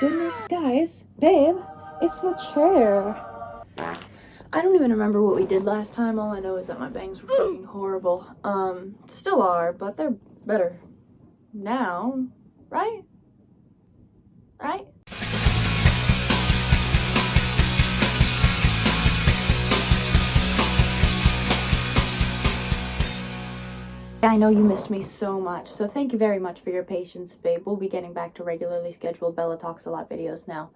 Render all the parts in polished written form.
Goodness, guys, babe, it's the chair. I don't even remember what we did last time. All I know is that my bangs were fucking horrible. Still are, but they're better now, right? Right? I know you missed me so much, so thank you very much for your patience, babe. We'll be getting back to regularly scheduled Bella Talks a Lot videos now.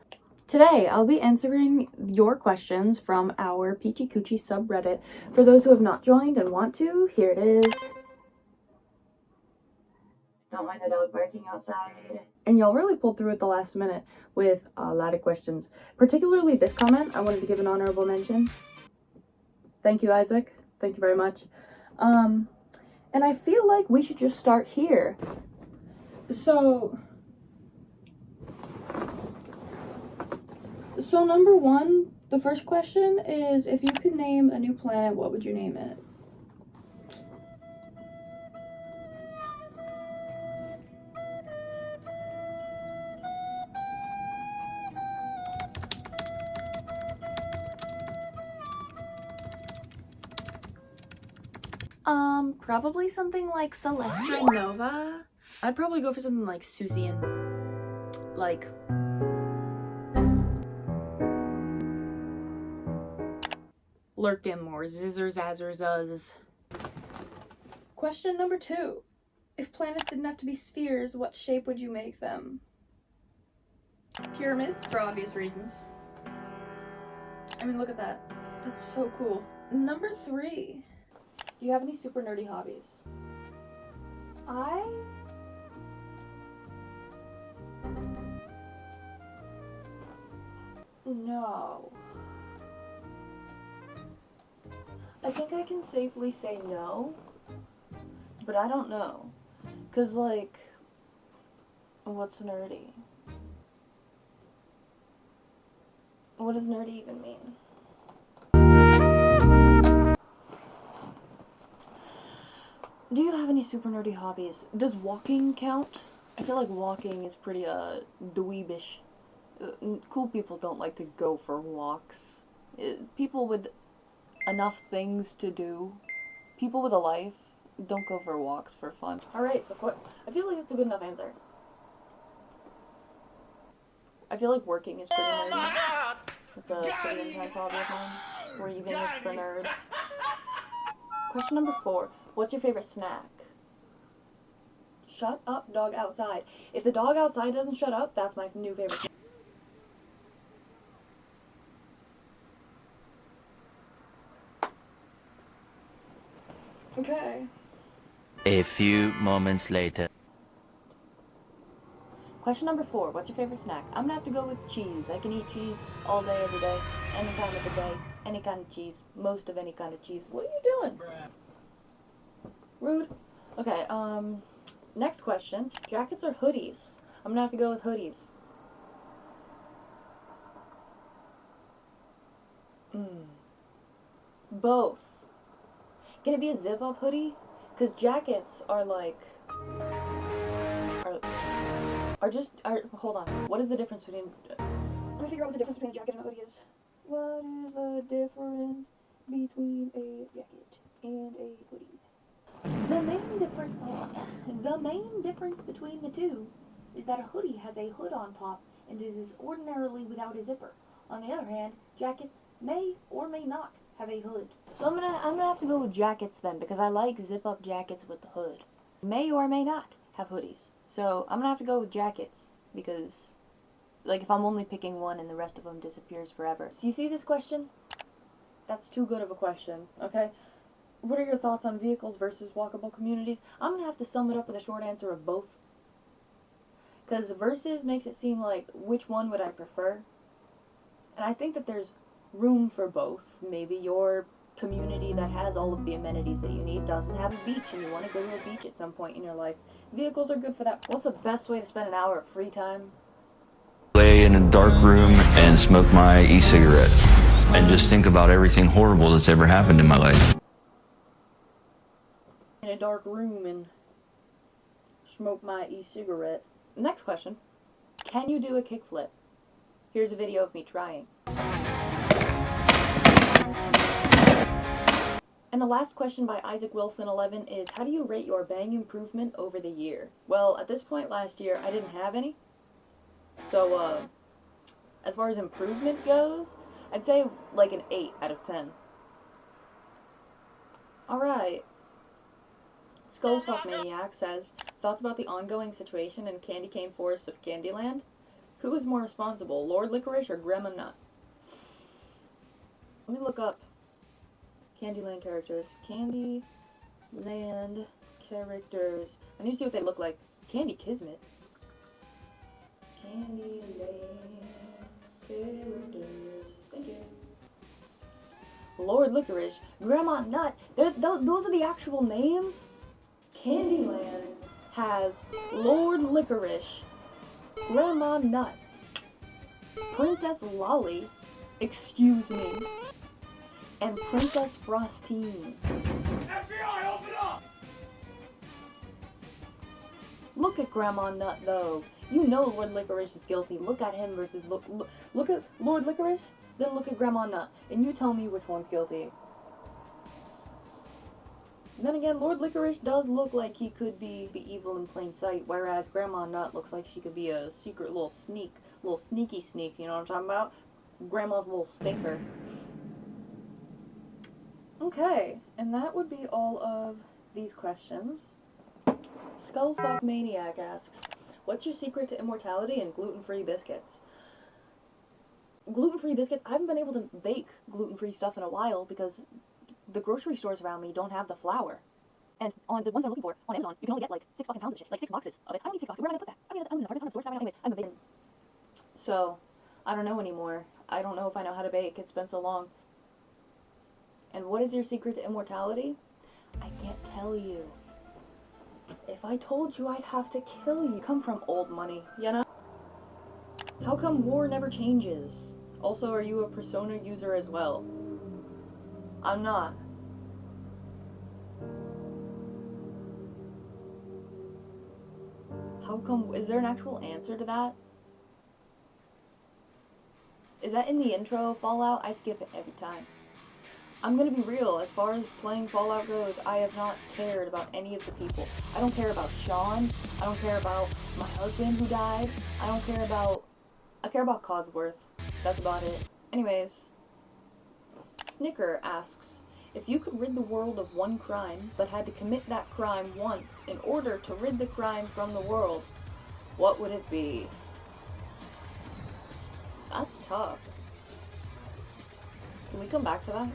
Today, I'll be answering your questions from our Peachy Coochie subreddit. For those who have not joined and want to, here it is. Don't mind the dog barking outside. And y'all really pulled through at the last minute with a lot of questions. Particularly this comment, I wanted to give an honorable mention. Thank you, Isaac. Thank you very much. And I feel like we should just start here. So number one, the first question is, if you could name a new planet, what would you name it? Probably something like Celestra Nova. I'd probably go for something like Susian. Like Lurkim or Zizzer Zazzer Zuzz. Question number 2. If planets didn't have to be spheres, what shape would you make them? Pyramids, for obvious reasons. I mean, look at that. That's so cool. Number 3. Do you have any super nerdy hobbies? No. I think I can safely say no, but I don't know. 'Cause, like, what's nerdy? What does nerdy even mean? Do you have any super nerdy hobbies? Does walking count? I feel like walking is pretty, dweebish. Cool people don't like to go for walks. People with enough things to do, people with a life, don't go for walks for fun. Alright, so I feel like it's a good enough answer. I feel like working is pretty nerdy. It's a pretty intense hobby of mine. Breathing is for nerds. Question number 4. What's your favorite snack? Shut up, dog outside. If the dog outside doesn't shut up, that's my new favorite snack. Okay. A few moments later. Question number 4. What's your favorite snack? I'm gonna have to go with cheese. I can eat cheese all day, every day. Any time of the day. Any kind of cheese. Most of any kind of cheese. What are you doing? Rude. Okay, next question. Jackets or hoodies? I'm gonna have to go with hoodies. Both. Can it be a zip-up hoodie? Because jackets are like... hold on. What is the difference between... Let me figure out what the difference between a jacket and a hoodie is. What is the difference between a jacket and a hoodie? The main difference between the two is that a hoodie has a hood on top and it is ordinarily without a zipper. On the other hand, jackets may or may not have a hood. So I'm gonna have to go with jackets then, because I like zip-up jackets with the hood. May or may not have hoodies. So I'm gonna have to go with jackets, because, like, if I'm only picking one and the rest of them disappears forever. So you see this question? That's too good of a question, okay? What are your thoughts on vehicles versus walkable communities? I'm gonna have to sum it up with a short answer of both. Because versus makes it seem like, which one would I prefer? And I think that there's room for both. Maybe your community that has all of the amenities that you need doesn't have a beach and you want to go to a beach at some point in your life. Vehicles are good for that. What's the best way to spend an hour of free time? Lay in a dark room and smoke my e-cigarette. And just think about everything horrible that's ever happened in my life. In a dark room and smoke my e-cigarette. Next question. Can you do a kickflip? Here's a video of me trying. And the last question by Isaac Wilson 11 is, how do you rate your bang improvement over the year? Well, at this point last year, I didn't have any. So, as far as improvement goes, I'd say like an 8 out of 10. Alright. Skullfuck Maniac says, thoughts about the ongoing situation in Candy Cane Forest of Candyland? Who is more responsible, Lord Licorice or Grandma Nut? Let me look up Candyland characters. Candyland characters. I need to see what they look like. Candy Kismet. Candyland characters. Thank you. Lord Licorice. Grandma Nut. Those are the actual names? Candyland has Lord Licorice, Grandma Nut, Princess Lolly, excuse me, and Princess Frostine. FBI, open up! Look at Grandma Nut, though. You know Lord Licorice is guilty. Look at him versus look at Lord Licorice, then look at Grandma Nut, and you tell me which one's guilty. Then again, Lord Licorice does look like he could be evil in plain sight, whereas Grandma Nut looks like she could be a secret little sneaky sneak, you know what I'm talking about? Grandma's little stinker. Okay, and that would be all of these questions. Skullfuck Maniac asks, what's your secret to immortality and gluten-free biscuits? Gluten-free biscuits? I haven't been able to bake gluten-free stuff in a while because the grocery stores around me don't have the flour. And on the ones I'm looking for, on Amazon, you can only get like 6 fucking pounds of shit. Like 6 boxes of it. I don't need 6 boxes. Where am I gonna put that? I mean, I'm in an apartment store, so anyways, I'm a baking. So, I don't know anymore. I don't know if I know how to bake. It's been so long. And what is your secret to immortality? I can't tell you. If I told you, I'd have to kill you. Come from old money, you know? How come war never changes? Also, are you a Persona user as well? I'm not. How come? Is there an actual answer to that? Is that in the intro of Fallout? I skip it every time. I'm gonna be real, as far as playing Fallout goes, I have not cared about any of the people. I don't care about Sean. I don't care about my husband who died. I care about Codsworth. That's about it. Anyways, Snicker asks, if you could rid the world of one crime, but had to commit that crime once in order to rid the crime from the world, what would it be? That's tough. Can we come back to that?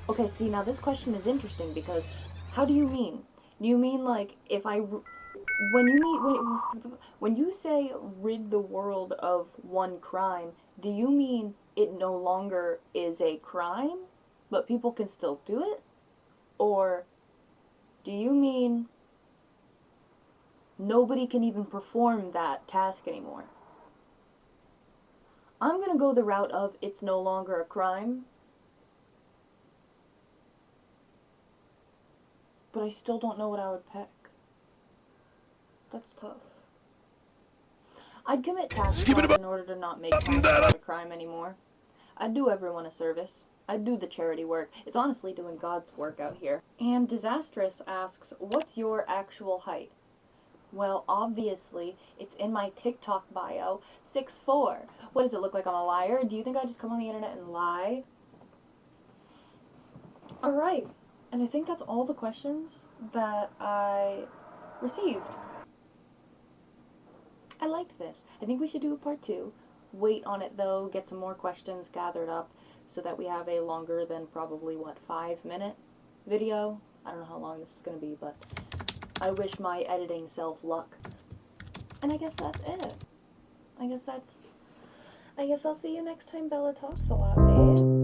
Okay, see, now this question is interesting because how do you mean? Do you mean like if I... When you say rid the world of one crime, do you mean it no longer is a crime, but people can still do it? Or do you mean nobody can even perform that task anymore? I'm gonna go the route of it's no longer a crime, but I still don't know what I would pick. That's tough. I'd commit tax fraud in order to not make tax fraud a crime anymore. I'd do everyone a service. I'd do the charity work. It's honestly doing God's work out here. And Disastrous asks, what's your actual height? Well, obviously, it's in my TikTok bio, 6'4". What does it look like I'm a liar? Do you think I just come on the internet and lie? Alright, and I think that's all the questions that I received. I liked this. I think we should do a part 2. Wait on it though, get some more questions gathered up so that we have a longer than probably, 5-minute video? I don't know how long this is going to be, but I wish my editing self luck. And I guess that's it. I guess I'll see you next time Bella talks a lot, babe.